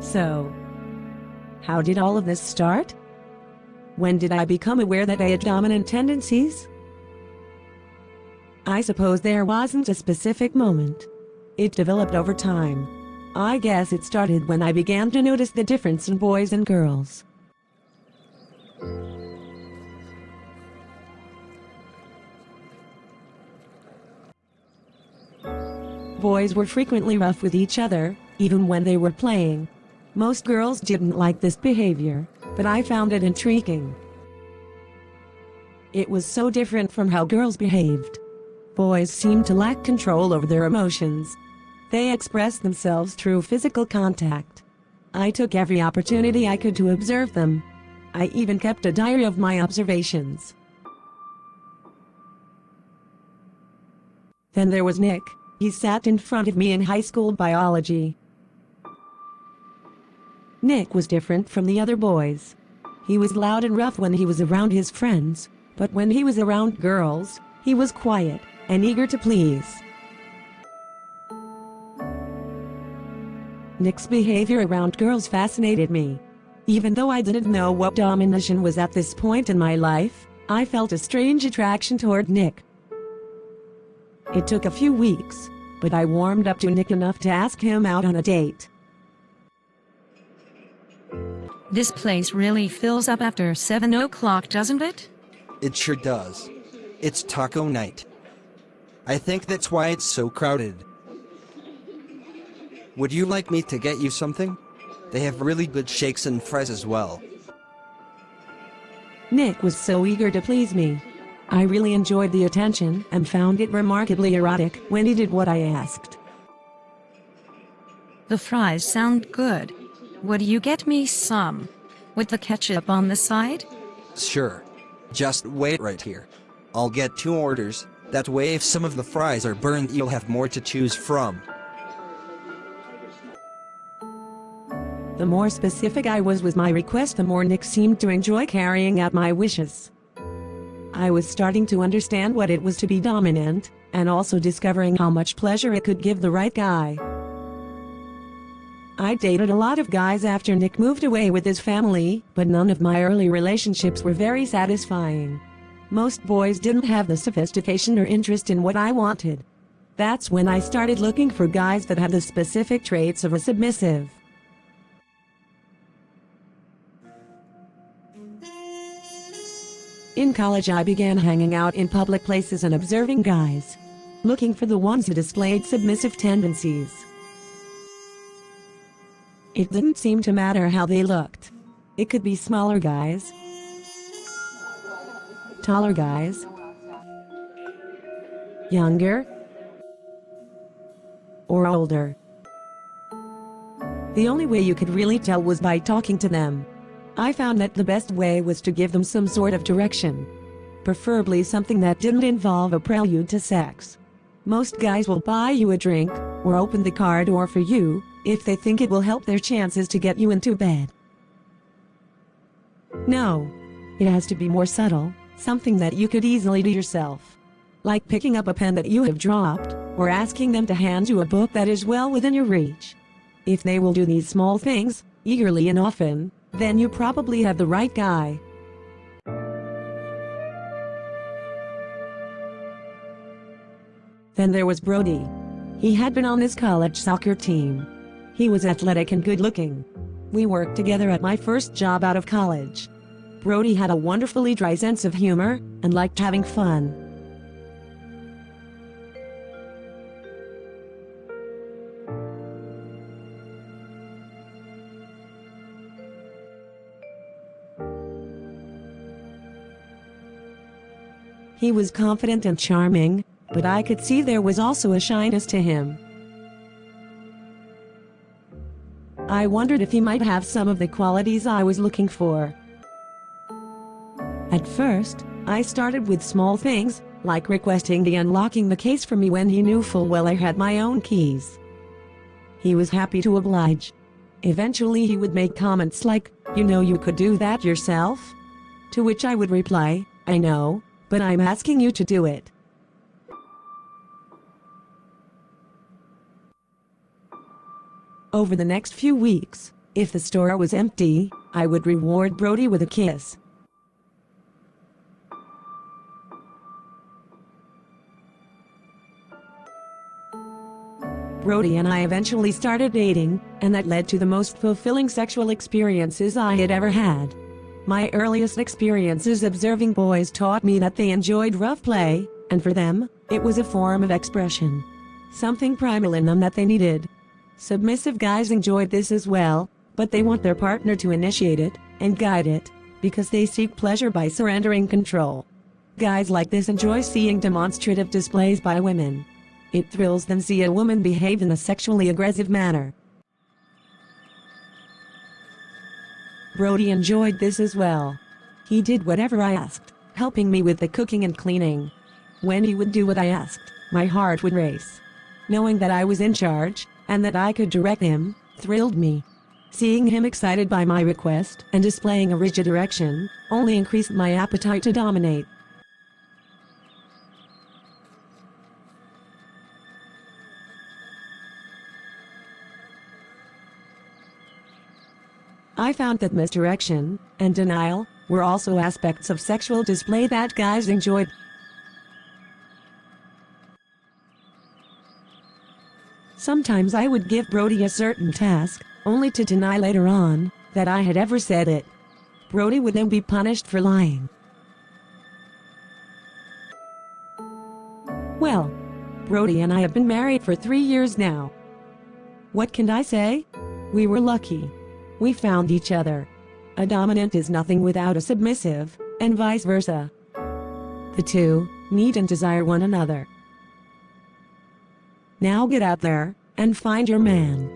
So, how did all of this start? When did I become aware that I had dominant tendencies? I suppose there wasn't a specific moment. It developed over time. I guess it started when I began to notice the difference in boys and girls. Boys were frequently rough with each other, even when they were playing. Most girls didn't like this behavior, but I found it intriguing. It was so different from how girls behaved. Boys seemed to lack control over their emotions. They expressed themselves through physical contact. I took every opportunity I could to observe them. I even kept a diary of my observations. Then there was Nick. He sat in front of me in high school biology. Nick was different from the other boys. He was loud and rough when he was around his friends, but when he was around girls, he was quiet and eager to please. Nick's behavior around girls fascinated me. Even though I didn't know what domination was at this point in my life, I felt a strange attraction toward Nick. It took a few weeks, but I warmed up to Nick enough to ask him out on a date. This place really fills up after 7 o'clock, doesn't it? It sure does. It's taco night. I think that's why it's so crowded. Would you like me to get you something? They have really good shakes and fries as well. Nick was so eager to please me. I really enjoyed the attention and found it remarkably erotic when he did what I asked. The fries sound good. Would you get me some? With the ketchup on the side? Sure. Just wait right here. I'll get 2 orders. That way if some of the fries are burned you'll have more to choose from. The more specific I was with my request, the more Nick seemed to enjoy carrying out my wishes. I was starting to understand what it was to be dominant, and also discovering how much pleasure it could give the right guy. I dated a lot of guys after Nick moved away with his family, but none of my early relationships were very satisfying. Most boys didn't have the sophistication or interest in what I wanted. That's when I started looking for guys that had the specific traits of a submissive. In college, I began hanging out in public places and observing guys, looking for the ones who displayed submissive tendencies. It didn't seem to matter how they looked. It could be smaller guys, taller guys, younger, or older. The only way you could really tell was by talking to them. I found that the best way was to give them some sort of direction, preferably something that didn't involve a prelude to sex. Most guys will buy you a drink or open the car door for you if they think it will help their chances to get you into bed. No, it has to be more subtle, something that you could easily do yourself, like picking up a pen that you have dropped or asking them to hand you a book that is well within your reach. If they will do these small things eagerly and often, then you probably have the right guy. Then there was Brody. He had been on his college soccer team. He was athletic and good-looking. We worked together at my first job out of college. Brody had a wonderfully dry sense of humor and liked having fun. He was confident and charming, but I could see there was also a shyness to him. I wondered if he might have some of the qualities I was looking for. At first, I started with small things, like requesting the unlocking the case for me when he knew full well I had my own keys. He was happy to oblige. Eventually he would make comments like, "You know you could do that yourself?" To which I would reply, "I know, but I'm asking you to do it." Over the next few weeks, If the store was empty, I would reward Brody with a kiss. Brody and I eventually started dating, and that led to the most fulfilling sexual experiences I had ever had. My earliest experiences observing boys taught me that they enjoyed rough play, and for them, it was a form of expression. Something primal in them that they needed. Submissive guys enjoyed this as well, but they want their partner to initiate it and guide it, because they seek pleasure by surrendering control. Guys like this enjoy seeing demonstrative displays by women. It thrills them to see a woman behave in a sexually aggressive manner. Brody enjoyed this as well. He did whatever I asked, helping me with the cooking and cleaning. When he would do what I asked, my heart would race. Knowing that I was in charge, and that I could direct him, thrilled me. Seeing him excited by my request and displaying a rigid erection only increased my appetite to dominate. I found that misdirection and denial were also aspects of sexual display that guys enjoyed. Sometimes I would give Brody a certain task, only to deny later on that I had ever said it. Brody would then be punished for lying. Well, Brody and I have been married for 3 years now. What can I say? We were lucky. We found each other. A dominant is nothing without a submissive, and vice versa. The two need and desire one another. Now get out there and find your man.